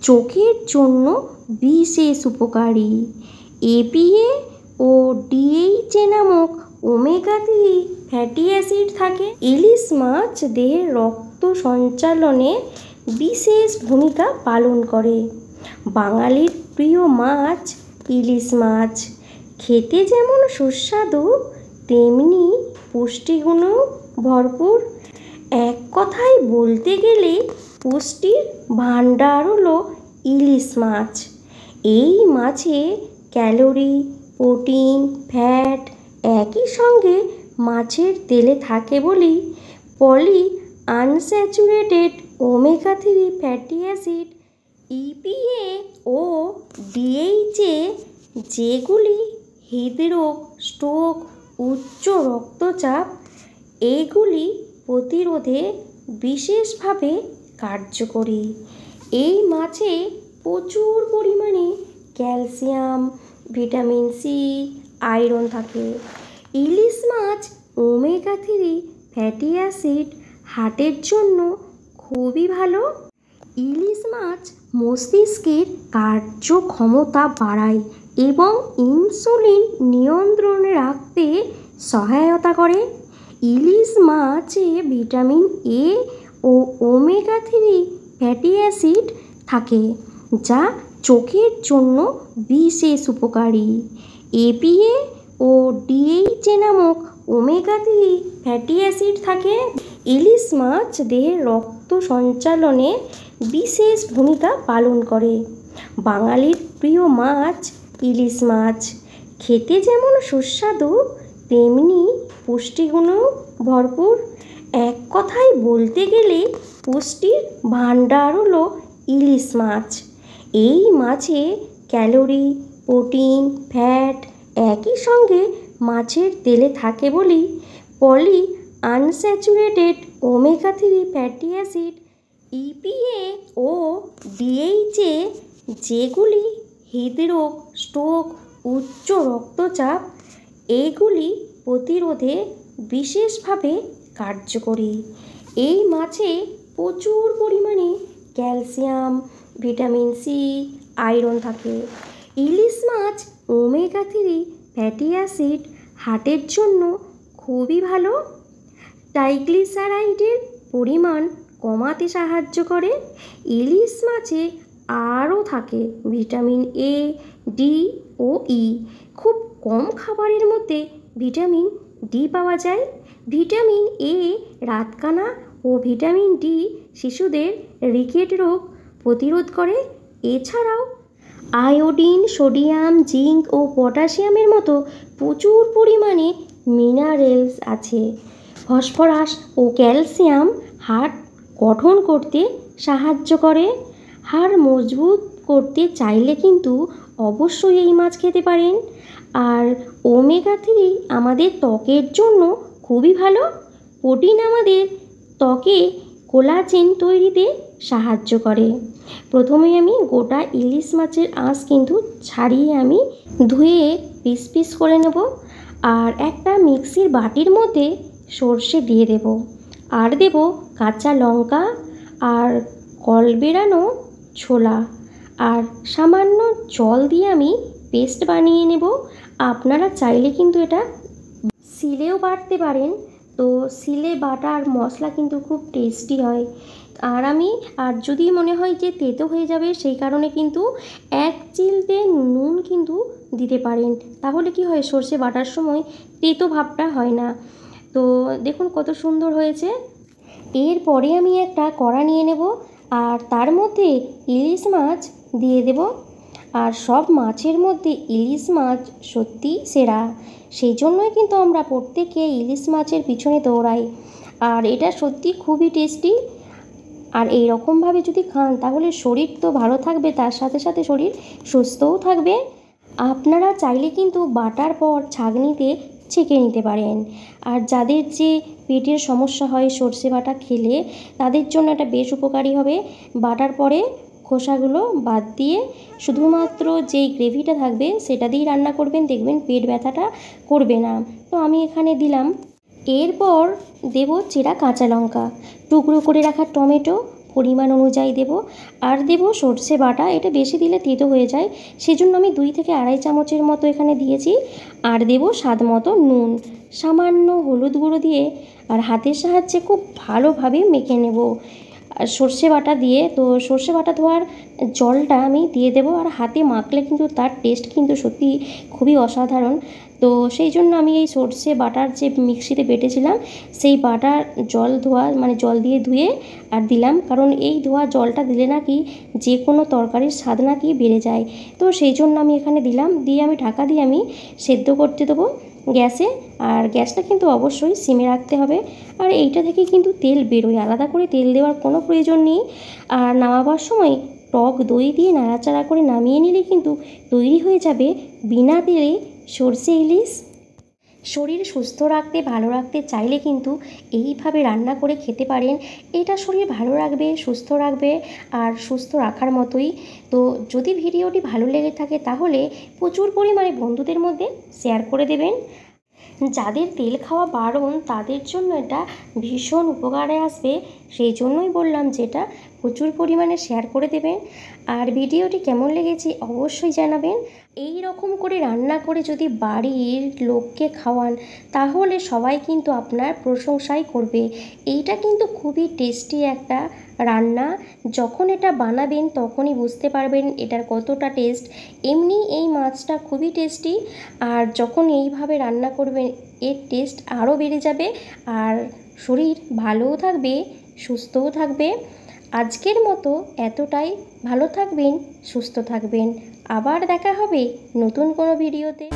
চোখের জন্য বিশেষ উপকারী। এপিএ ও ডিএইচএ নামক ওমেগা-3 ফ্যাটি অ্যাসিড থাকে। ইলিশ মাছ দেহের রক্ত সঞ্চালনে বিশেষ ভূমিকা পালন করে। বাঙালির প্রিয় মাছ ইলিশ মাছ। খেতে যেমন সুস্বাদু তেমনি পুষ্টিগুণেও ভরপুর। এক কথায় বলতে গেলে পুষ্টির ভাণ্ডার হলো ইলিশ মাছ। এই মাছে ক্যালোরি, প্রোটিন, ফ্যাট একই সঙ্গে মাছের তেলে থাকে বলেই poly unsaturated omega three fatty acid EPA ও ডিএইচএ, যেগুলি হৃদরোগ, স্ট্রোক, উচ্চ রক্তচাপ এগুলি প্রতিরোধে বিশেষভাবে কার্যকরী। এই মাছে প্রচুর পরিমাণে ক্যালসিয়াম, ভিটামিন সি, আয়রন থাকে। ইলিশ মাছ ওমেগা-3 ফ্যাটি অ্যাসিড হার্টের জন্য খুবই ভালো। ইলিশ মাছ মস্তিষ্কের কার্যক্ষমতা বাড়ায় এবং ইনসুলিন নিয়ন্ত্রণে রাখতে সহায়তা করে। ইলিশ মাছে ভিটামিন এ ও ওমেগা-3 ফ্যাটি অ্যাসিড থাকে, যা চোখের জন্য বিশেষ উপকারী। এপিএ ও ডিএইচএ নামক ওমেগা-3 ফ্যাটি অ্যাসিড থাকে। ইলিশ মাছ দেহের রক্ত সঞ্চালনে বিশেষ ভূমিকা পালন করে। বাঙালির প্রিয় মাছ ইলিশ মাছ। খেতে যেমন সুস্বাদু তেমনি পুষ্টিগুণেও ভরপুর। এক কথায় বলতে গেলে পুষ্টির ভাণ্ডার হলো ইলিশ মাছ। এই মাছে ক্যালোরি, প্রোটিন, ফ্যাট একই সঙ্গে মাছের তেলে থাকে বলেই poly unsaturated omega three fatty acid EPA ও ডিএইচএ, যেগুলি হৃদরোগ, স্ট্রোক, উচ্চ রক্তচাপ এগুলি প্রতিরোধে বিশেষভাবে কার্যকরী। এই মাছে প্রচুর পরিমাণে ক্যালসিয়াম, ভিটামিন সি, আয়রন থাকে। ইলিশ মাছ ওমেগা-3 ফ্যাটি অ্যাসিড হার্টের জন্য খুবই ভালো। ট্রাইগ্লিসারাইডের পরিমাণ কমাতে সাহায্য করে। ইলিশ মাছে আরও থাকে ভিটামিন এ, ডি ও ই। খুব কম খাবারের মধ্যে ভিটামিন ডি পাওয়া যায়। ভিটামিন এ রাতকানা ও ভিটামিন ডি শিশুদের রিকেট রোগ প্রতিরোধ করে। এছাড়াও আয়োডিন, সোডিয়াম, জিঙ্ক ও পটাশিয়ামের মতো প্রচুর পরিমাণে মিনারেলস আছে। ফসফরাস ও ক্যালসিয়াম হাড় গঠন করতে সাহায্য করে। হাড় মজবুত করতে চাইলে কিন্তু অবশ্যই এই মাছ খেতে পারেন। আর ওমেগা-3 আমাদের ত্বকের জন্য খুবই ভালো। প্রোটিন আমাদের ত্বকে কোলাজেন তৈরিতে সাহায্য করে। প্রথমে আমি গোটা ইলিশ মাছের আঁশ কিন্তু ছাড়িয়ে আমি ধুয়ে পিস পিস করে নেব। আর একটা মিক্সির বাটির মধ্যে সর্ষে দিয়ে দেব, আর দেব কাঁচা লঙ্কা আর কল বেরানো ছোলা, আর সামান্য জল দিয়ে আমি পেস্ট বানিয়ে নেব। আপনারা চাইলে কিন্তু এটা শিলেও বাটতে পারেন। তো শিলে বাটার মশলা কিন্তু খুব টেস্টি হয়। আর যদি মনে হয় যে তেতো হয়ে যাবে, সেই কারণে কিন্তু 1 চিলতে নুন কিন্তু দিতে পারেন। তাহলে কি হয়, সর্ষে বাটার সময় তেতো ভাবটা হয় না। তো দেখুন কত সুন্দর হয়েছে। এরপরে আমি একটা কড়া নিয়ে নেব, আর তার মধ্যে ইলিশ মাছ দিয়ে দেব। আর সব মাছের মধ্যে ইলিশ মাছ সত্যিই সেরা। সেই জন্যই কিন্তু আমরা প্রত্যেকে ইলিশ মাছের পিছনে দৌড়াই। আর এটা সত্যি খুবই টেস্টি। আর এই রকমভাবে যদি খান তাহলে শরীর তো ভালো থাকবে, তার সাথে সাথে শরীর সুস্থও থাকবে। আপনারা চাইলে কিন্তু বাটার পর ছাঁকনিতে ছেঁকে নিতে পারেন। আর যাদের যে পেটের সমস্যা হয় সর্ষে বাটা খেলে, তাদের জন্য এটা বেশ উপকারী হবে। বাটার পরে খোসাগুলো বাদ দিয়ে শুধুমাত্র যেই গ্রেভিটা থাকবে সেটা দিয়েই রান্না করবেন, দেখবেন পেট ব্যথাটা করবে না। তো আমি এখানে দিলাম। এরপর দেব চেরা কাঁচা লঙ্কা, টুকরো করে রাখা টমেটো, পরিমাণ অনুযায়ী দেব। আর দেব সর্ষে বাটা, এটা বেশি দিলে তেতো হয়ে যায়, সেজন্য আমি 2 থেকে আড়াই চামচের মতো এখানে দিয়েছি। আর দেব স্বাদ মতো নুন, সামান্য হলুদ গুঁড়ো দিয়ে আর হাতের সাহায্যে খুব ভালোভাবে মেখে নেব। আর সর্ষে বাটা দিয়ে, তো সর্ষে বাটা ধোয়ার জলটা আমি দিয়ে দেবো। আর হাতে মাখলে কিন্তু তার টেস্ট কিন্তু সত্যি খুবই অসাধারণ। তো সেই জন্য আমি এই সর্ষে বাটার যে মিক্সিতে বেটেছিলাম সেই বাটার জল ধোয়া, মানে জল দিয়ে ধুয়ে আর দিলাম, কারণ এই ধোয়া জলটা দিলে নাকি যে কোনো তরকারির স্বাদ নাকি বেড়ে যায়। তো সেই জন্য আমি এখানে দিলাম, দিয়ে আমি ঢাকা দিয়ে আমি সেদ্ধ করতে দেবো গ্যাসে। আর গ্যাসটা কিন্তু অবশ্যই সিমে রাখতে হবে। আর এইটা থেকে কিন্তু তেল বেরোয়, আলাদা করে তেল দেওয়ার কোনো প্রয়োজন নেই। আর নামাবার সময় টক দই দিয়ে নাড়াচাড়া করে নামিয়ে নিলে কিন্তু তৈরি হয়ে যাবে বিনা তেলে সর্ষে ইলিশ। শরীর সুস্থ রাখতে, ভালো রাখতে চাইলে কিন্তু এইভাবে রান্না করে খেতে পারেন। এটা শরীর ভালো রাখবে, সুস্থ রাখবে আর সুস্থ রাখার মতোই। তো যদি ভিডিওটি ভালো লেগে থাকে তাহলে প্রচুর পরিমাণে বন্ধুদের মধ্যে শেয়ার করে দেবেন। যাদের তেল খাওয়া বারণ তাদের জন্য এটা ভীষণ উপকারে আসবে, সেই জন্যই বললাম যেটা প্রচুর পরিমাণে শেয়ার করে দেবেন। আর ভিডিওটি কেমন লেগেছে অবশ্যই জানাবেন। এই রকম করে রান্না করে যদি বাড়ির লোককে খাওয়ান তাহলে সবাই কিন্তু আপনার প্রশংসাই করবে। এইটা কিন্তু খুবই টেস্টি একটা রান্না, যখন এটা বানাবেন তখনই বুঝতে পারবেন এটার কতটা টেস্ট। এমনি এই মাছটা খুবই টেস্টি, আর যখন এইভাবে রান্না করবেন এর টেস্ট আরও বেড়ে যাবে আর শরীর ভালোও থাকবে, সুস্থও থাকবে। আজকের মতো এতটাই, ভালো থাকবেন, সুস্থ থাকবেন। আবার দেখা হবে নতুন কোনো ভিডিওতে।